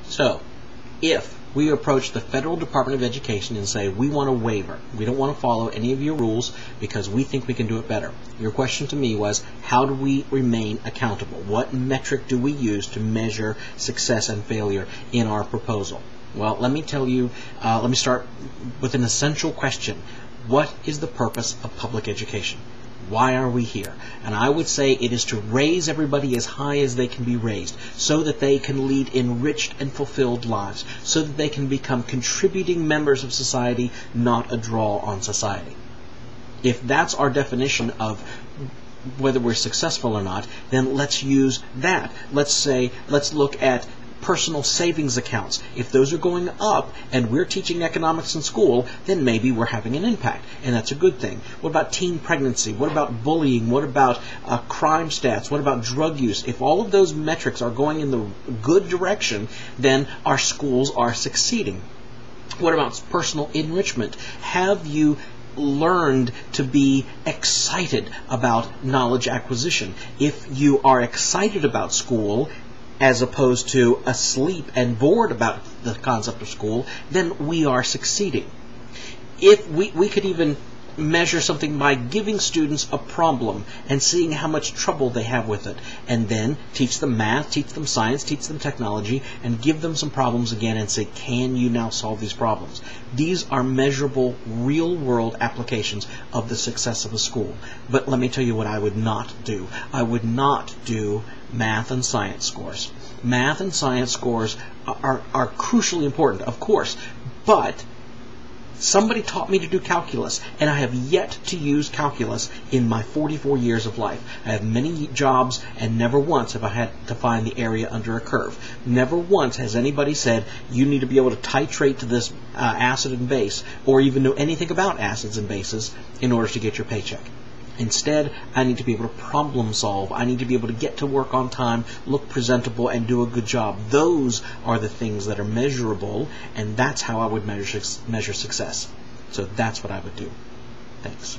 So, if we approach the Federal Department of Education and say, we want a waiver, we don't want to follow any of your rules because we think we can do it better. Your question to me was, how do we remain accountable? What metric do we use to measure success and failure in our proposal? Well, let me tell you, let me start with an essential question. What is the purpose of public education? Why are we here? And I would say it is to raise everybody as high as they can be raised, so that they can lead enriched and fulfilled lives, so that they can become contributing members of society, not a draw on society. If that's our definition of whether we're successful or not, then let's use that. Let's look at personal savings accounts. If those are going up and we're teaching economics in school, then maybe we're having an impact, and that's a good thing. What about teen pregnancy? What about bullying? What about crime stats? What about drug use? If all of those metrics are going in the good direction, then our schools are succeeding. What about personal enrichment? Have you learned to be excited about knowledge acquisition? If you are excited about school, as opposed to asleep and bored about the concept of school, then we are succeeding. If we could even measure something by giving students a problem and seeing how much trouble they have with it, and then teach them math, teach them science, teach them technology, and give them some problems again and say, can you now solve these problems? These are measurable, real-world applications of the success of a school. But let me tell you what I would not do. I would not do math and science scores. Math and science scores are crucially important, of course, but somebody taught me to do calculus, and I have yet to use calculus in my 44 years of life. I have many jobs, and never once have I had to find the area under a curve. Never once has anybody said, you need to be able to titrate to this acid and base, or even know anything about acids and bases in order to get your paycheck. Instead, I need to be able to problem solve. I need to be able to get to work on time, look presentable, and do a good job. Those are the things that are measurable, and that's how I would measure success. So that's what I would do. Thanks.